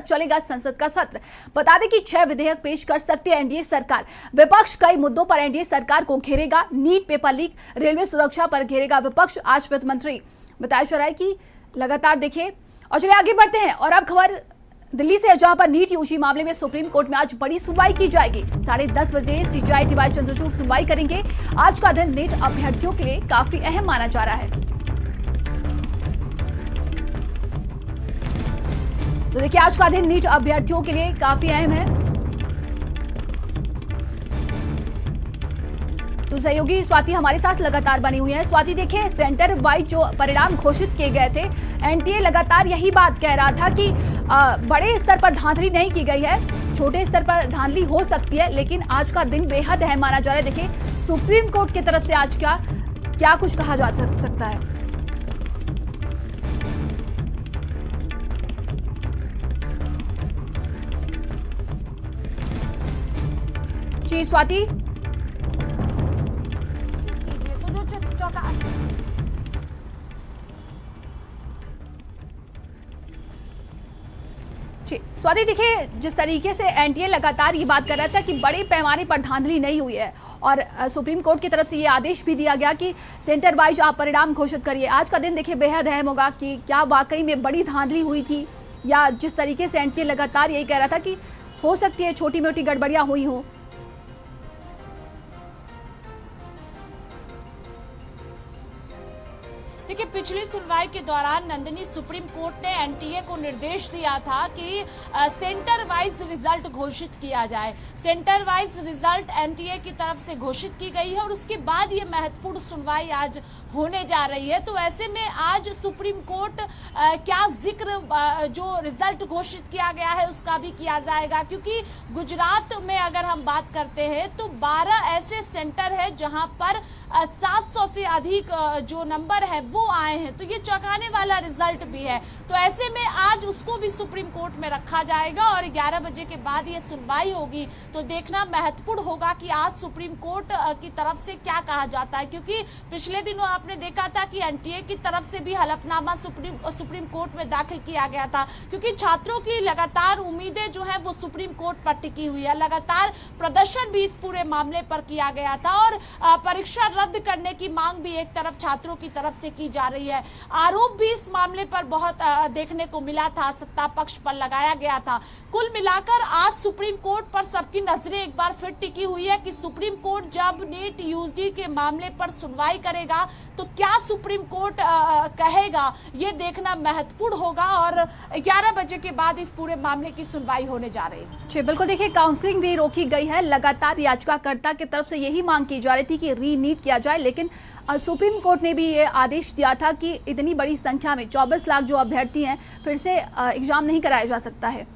चलेगा संसद का सत्र। बता दें कि 6 विधेयक पेश कर सकती है एनडीए सरकार। विपक्ष कई मुद्दों पर एनडीए सरकार को घेरेगा। नीट पेपर लीक, रेलवे सुरक्षा पर घेरेगा विपक्ष। आज वित्त मंत्री बताया जा रहा है कि लगातार देखिए। और चलिए आगे बढ़ते हैं और अब खबर दिल्ली से, जहां पर नीट यूजी मामले में सुप्रीम कोर्ट में आज बड़ी सुनवाई की जाएगी। 10:30 बजे सीजेआई टीवाई चंद्रचूड़ सुनवाई करेंगे। आज का दिन नीट अभ्यर्थियों के लिए काफी अहम माना जा रहा है। तो देखिए, आज का दिन नीट अभ्यर्थियों के लिए काफी अहम है। तो सहयोगी स्वाति हमारे साथ लगातार बनी हुई है। स्वाति, देखिए सेंटर वाइज जो परिणाम घोषित किए गए थे, एनटीए लगातार यही बात कह रहा था कि बड़े स्तर पर धांधली नहीं की गई है, छोटे स्तर पर धांधली हो सकती है, लेकिन आज का दिन बेहद अहम माना जा रहा है। देखिए सुप्रीम कोर्ट की तरफ से आज क्या कुछ कहा जा सकता है। जी स्वाति। स्वाति, देखिए जिस तरीके से एनटीए लगातार ये बात कर रहा था कि बड़े पैमाने पर धांधली नहीं हुई है और सुप्रीम कोर्ट की तरफ से ये आदेश भी दिया गया कि सेंटर वाइज आप परिणाम घोषित करिए। आज का दिन देखिए बेहद अहम होगा कि क्या वाकई में बड़ी धांधली हुई थी, या जिस तरीके से एनटीए लगातार यही कह रहा था कि हो सकती है छोटी मोटी गड़बड़ियां हुई हों। देखिए, पिछली सुनवाई के दौरान नंदिनी सुप्रीम कोर्ट ने एनटीए को निर्देश दिया था कि सेंटर वाइज रिजल्ट घोषित किया जाए। सेंटर वाइज रिजल्ट एनटीए की तरफ से घोषित की गई है और उसके बाद ये महत्वपूर्ण सुनवाई आज होने जा रही है। तो ऐसे में आज सुप्रीम कोर्ट क्या जिक्र जो रिजल्ट घोषित किया गया है उसका भी किया जाएगा, क्योंकि गुजरात में अगर हम बात करते हैं तो 12 ऐसे सेंटर है जहां पर 700 से अधिक जो नंबर है वो आए हैं। तो ये चौंकाने वाला रिजल्ट भी है। तो ऐसे में आज उसको भी सुप्रीम कोर्ट में रखा जाएगा और 11 बजे के बाद ये सुनवाई होगी। तो देखना महत्वपूर्ण होगा कि आज सुप्रीम कोर्ट की तरफ से क्या कहा जाता है, क्योंकि पिछले दिनों आपने देखा था कि एनटीए की तरफ से भी हलफनामा सुप्रीम कोर्ट में दाखिल किया गया था, क्योंकि छात्रों की लगातार उम्मीदें जो है वो सुप्रीम कोर्ट पर टिकी हुई है। लगातार प्रदर्शन भी इस पूरे मामले पर किया गया था और परीक्षा रद्द करने की मांग भी एक तरफ छात्रों की तरफ से की जा रही है। आरोप भी इस मामले पर बहुत देखने को मिला था, सत्ता पक्ष पर लगाया गया था। कुल मिलाकर आज सुप्रीम कोर्ट पर सबकी नजरें एक बार फिर टिकी हुई है कि सुप्रीम कोर्ट जब नीट यूजी के मामले पर सुनवाई करेगा तो क्या सुप्रीम कोर्ट कहेगा, ये देखना महत्वपूर्ण होगा। और 11 बजे के बाद इस पूरे मामले की सुनवाई होने जा रही है। जी बिल्कुल, देखिए काउंसलिंग भी रोकी गई है। लगातार याचिकाकर्ता की तरफ से यही मांग की जा रही थी कि रीनीट किया जाए, लेकिन सुप्रीम कोर्ट ने भी ये आदेश दिया था कि इतनी बड़ी संख्या में 24 लाख जो अभ्यर्थी हैं फिर से एग्जाम नहीं कराया जा सकता है।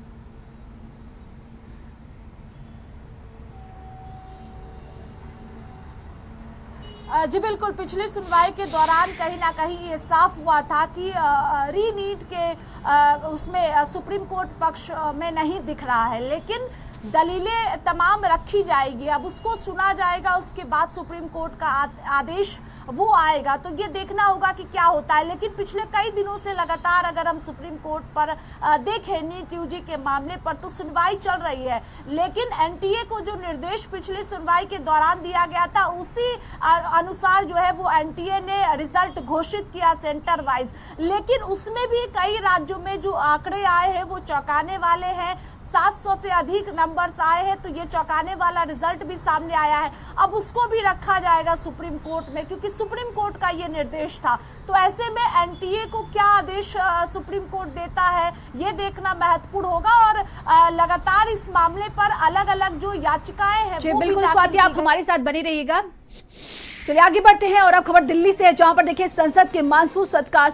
जी बिल्कुल, पिछली सुनवाई के दौरान कहीं ना कहीं ये साफ हुआ था कि रीनीट के उसमें सुप्रीम कोर्ट पक्ष में नहीं दिख रहा है, लेकिन दलीलें तमाम रखी जाएगी। अब उसको सुना जाएगा, उसके बाद सुप्रीम कोर्ट का आदेश वो आएगा। तो ये देखना होगा कि क्या होता है। लेकिन पिछले कई दिनों से लगातार अगर हम सुप्रीम कोर्ट पर देखें नीट यूजी के मामले पर तो सुनवाई चल रही है, लेकिन एनटीए को जो निर्देश पिछली सुनवाई के दौरान दिया गया था उसी अनुसार जो है वो एनटीए ने रिजल्ट घोषित किया सेंटर वाइज। लेकिन उसमें भी कई राज्यों में जो आंकड़े आए हैं वो चौंकाने वाले हैं। 700 से अधिक नंबर्स आए हैं, तो ये चौंकाने वाला रिजल्ट भी सामने आया है। अब उसको भी रखा जाएगा सुप्रीम कोर्ट में, क्योंकि सुप्रीम कोर्ट का ये निर्देश था। तो ऐसे में एनटीए को क्या आदेश सुप्रीम कोर्ट देता है ये देखना महत्वपूर्ण होगा। और लगातार इस मामले पर अलग अलग जो याचिकाएं हैं जी बिल्कुल स्वाति, आप हमारे साथ बने रहिएगा। चलिए आगे बढ़ते हैं और अब खबर दिल्ली से है, जहां पर देखिए संसद के मानसून सत्र का